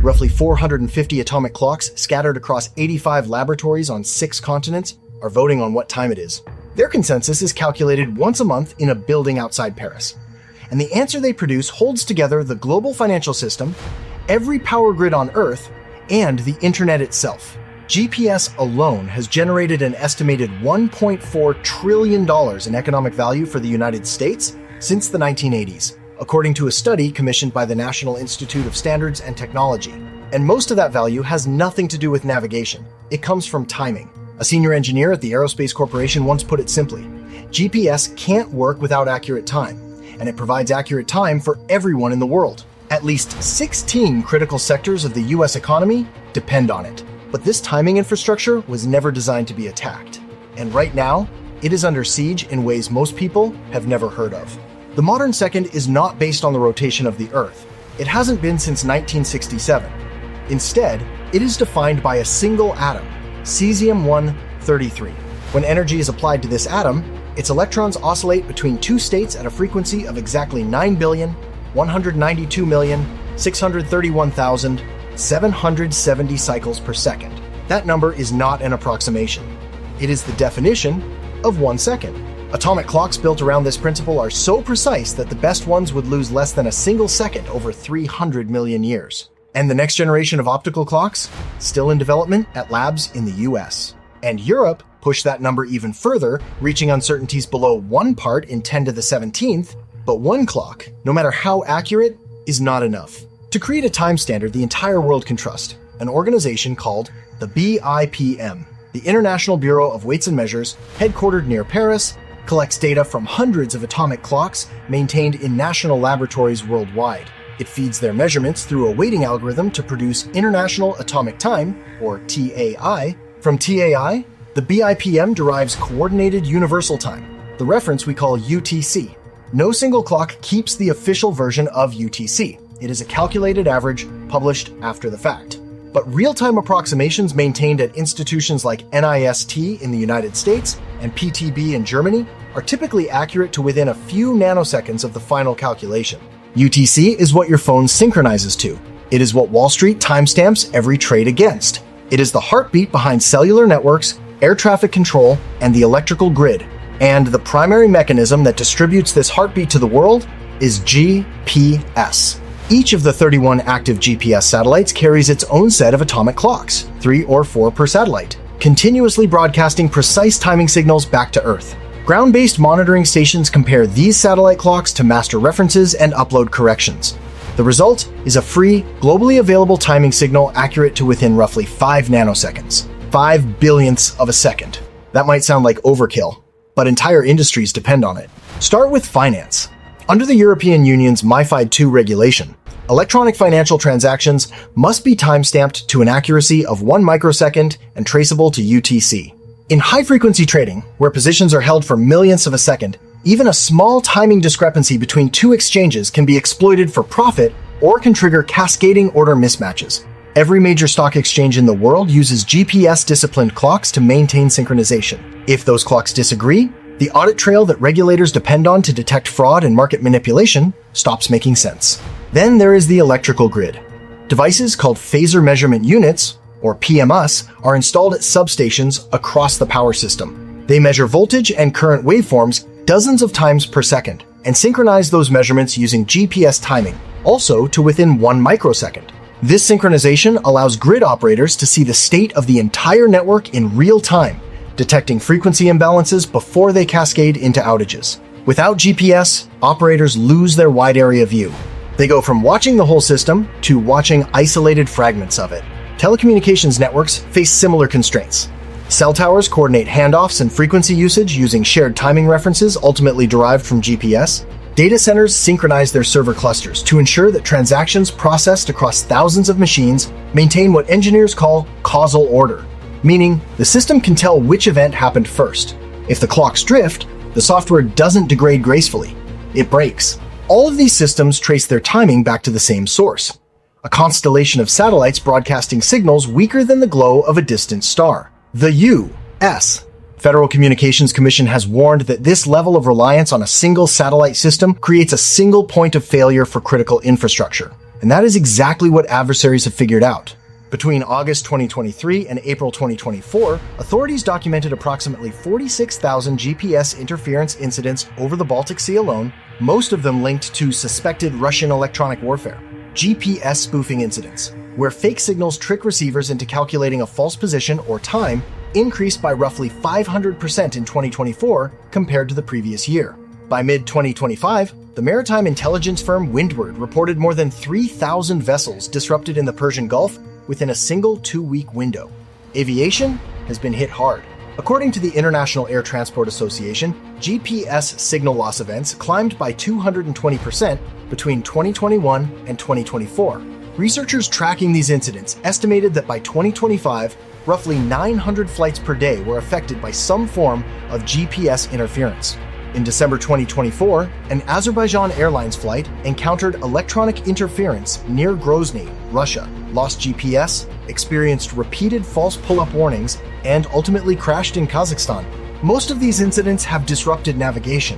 Roughly 450 atomic clocks scattered across 85 laboratories on 6 continents are voting on what time it is. Their consensus is calculated once a month in a building outside Paris. And the answer they produce holds together the global financial system, every power grid on Earth, and the internet itself. GPS alone has generated an estimated $1.4 trillion in economic value for the United States since the 1980s, according to a study commissioned by the National Institute of Standards and Technology. And most of that value has nothing to do with navigation. It comes from timing. A senior engineer at the Aerospace Corporation once put it simply: GPS can't work without accurate time, and it provides accurate time for everyone in the world. At least 16 critical sectors of the US economy depend on it. But this timing infrastructure was never designed to be attacked. And right now, it is under siege in ways most people have never heard of. The modern second is not based on the rotation of the Earth. It hasn't been since 1967. Instead, it is defined by a single atom, cesium-133. When energy is applied to this atom, its electrons oscillate between two states at a frequency of exactly 9,192,631,770 cycles per second. That number is not an approximation. It is the definition of 1 second. Atomic clocks built around this principle are so precise that the best ones would lose less than a single second over 300 million years. And the next generation of optical clocks? Still in development at labs in the US. And Europe pushed that number even further, reaching uncertainties below 1 part in 10 to the 17th. But one clock, no matter how accurate, is not enough. To create a time standard the entire world can trust, an organization called the BIPM, the International Bureau of Weights and Measures, headquartered near Paris, collects data from hundreds of atomic clocks maintained in national laboratories worldwide. It feeds their measurements through a weighting algorithm to produce International Atomic Time, or TAI. From TAI, the BIPM derives Coordinated Universal Time, the reference we call UTC. No single clock keeps the official version of UTC. It is a calculated average published after the fact. But real-time approximations maintained at institutions like NIST in the United States and PTB in Germany are typically accurate to within a few nanoseconds of the final calculation. UTC is what your phone synchronizes to. It is what Wall Street timestamps every trade against. It is the heartbeat behind cellular networks, air traffic control, and the electrical grid. And the primary mechanism that distributes this heartbeat to the world is GPS. Each of the 31 active GPS satellites carries its own set of atomic clocks, 3 or 4 per satellite, continuously broadcasting precise timing signals back to Earth. Ground-based monitoring stations compare these satellite clocks to master references and upload corrections. The result is a free, globally available timing signal accurate to within roughly 5 nanoseconds, 5 billionths of a second. That might sound like overkill, but entire industries depend on it. Start with finance. Under the European Union's MiFID II regulation, electronic financial transactions must be timestamped to an accuracy of 1 microsecond and traceable to UTC. In high-frequency trading, where positions are held for millionths of a second, even a small timing discrepancy between two exchanges can be exploited for profit or can trigger cascading order mismatches. Every major stock exchange in the world uses GPS-disciplined clocks to maintain synchronization. If those clocks disagree, the audit trail that regulators depend on to detect fraud and market manipulation stops making sense. Then there is the electrical grid. Devices called phasor measurement units, or PMUs, are installed at substations across the power system. They measure voltage and current waveforms dozens of times per second and synchronize those measurements using GPS timing, also to within 1 microsecond. This synchronization allows grid operators to see the state of the entire network in real time, detecting frequency imbalances before they cascade into outages. Without GPS, operators lose their wide area view. They go from watching the whole system to watching isolated fragments of it. Telecommunications networks face similar constraints. Cell towers coordinate handoffs and frequency usage using shared timing references ultimately derived from GPS. Data centers synchronize their server clusters to ensure that transactions processed across thousands of machines maintain what engineers call causal order, meaning the system can tell which event happened first. If the clocks drift, the software doesn't degrade gracefully. It breaks. All of these systems trace their timing back to the same source, a constellation of satellites broadcasting signals weaker than the glow of a distant star. The U.S. Federal Communications Commission has warned that this level of reliance on a single satellite system creates a single point of failure for critical infrastructure. And that is exactly what adversaries have figured out. Between August 2023 and April 2024, authorities documented approximately 46,000 GPS interference incidents over the Baltic Sea alone, most of them linked to suspected Russian electronic warfare. GPS spoofing incidents, where fake signals trick receivers into calculating a false position or time, increased by roughly 500% in 2024 compared to the previous year. By mid-2025, the maritime intelligence firm Windward reported more than 3,000 vessels disrupted in the Persian Gulf within a single 2-week window. Aviation has been hit hard. According to the International Air Transport Association, GPS signal loss events climbed by 220% between 2021 and 2024. Researchers tracking these incidents estimated that by 2025, roughly 900 flights per day were affected by some form of GPS interference. In December 2024, an Azerbaijan Airlines flight encountered electronic interference near Grozny, Russia, lost GPS, experienced repeated false pull-up warnings, and ultimately crashed in Kazakhstan. Most of these incidents have disrupted navigation,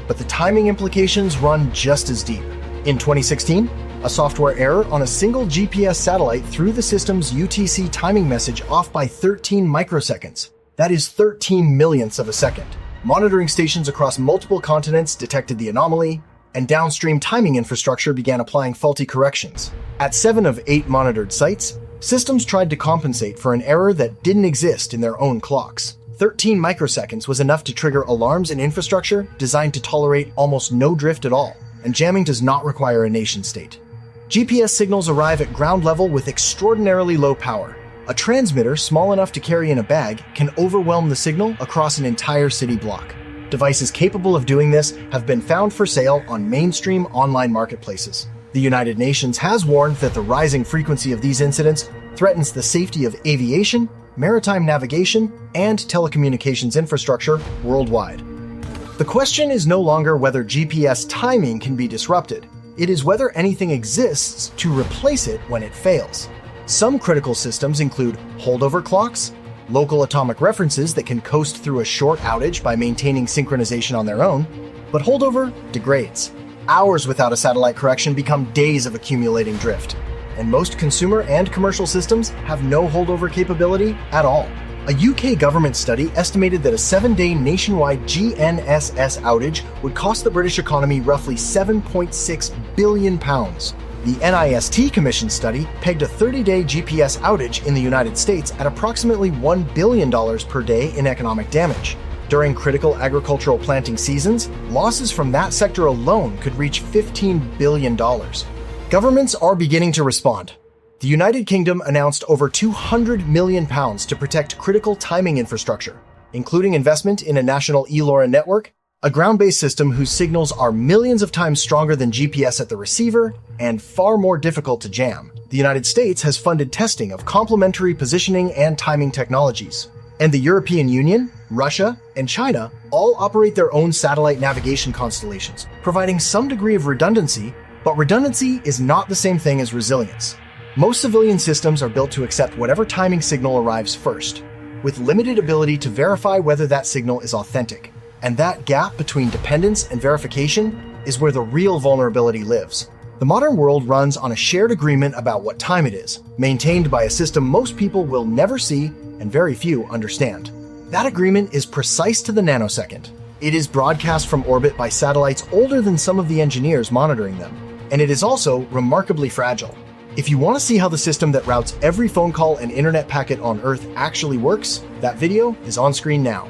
but the timing implications run just as deep. In 2016, a software error on a single GPS satellite threw the system's UTC timing message off by 13 microseconds. That is 13 millionths of a second. Monitoring stations across multiple continents detected the anomaly, and downstream timing infrastructure began applying faulty corrections. At 7 of 8 monitored sites, systems tried to compensate for an error that didn't exist in their own clocks. 13 microseconds was enough to trigger alarms in infrastructure designed to tolerate almost no drift at all, and jamming does not require a nation-state. GPS signals arrive at ground level with extraordinarily low power. A transmitter small enough to carry in a bag can overwhelm the signal across an entire city block. Devices capable of doing this have been found for sale on mainstream online marketplaces. The United Nations has warned that the rising frequency of these incidents threatens the safety of aviation, maritime navigation, and telecommunications infrastructure worldwide. The question is no longer whether GPS timing can be disrupted. It is whether anything exists to replace it when it fails. Some critical systems include holdover clocks, local atomic references that can coast through a short outage by maintaining synchronization on their own, but holdover degrades. Hours without a satellite correction become days of accumulating drift, and most consumer and commercial systems have no holdover capability at all. A UK government study estimated that a 7-day nationwide GNSS outage would cost the British economy roughly £7.6 billion. The NIST Commission study pegged a 30-day GPS outage in the United States at approximately $1 billion per day in economic damage. During critical agricultural planting seasons, losses from that sector alone could reach $15 billion. Governments are beginning to respond. The United Kingdom announced over £200 million to protect critical timing infrastructure, including investment in a national ELORA network, a ground-based system whose signals are millions of times stronger than GPS at the receiver and far more difficult to jam. The United States has funded testing of complementary positioning and timing technologies. And the European Union, Russia, and China all operate their own satellite navigation constellations, providing some degree of redundancy, but redundancy is not the same thing as resilience. Most civilian systems are built to accept whatever timing signal arrives first, with limited ability to verify whether that signal is authentic. And that gap between dependence and verification is where the real vulnerability lives. The modern world runs on a shared agreement about what time it is, maintained by a system most people will never see and very few understand. That agreement is precise to the nanosecond. It is broadcast from orbit by satellites older than some of the engineers monitoring them, and it is also remarkably fragile. If you want to see how the system that routes every phone call and internet packet on Earth actually works, that video is on screen now.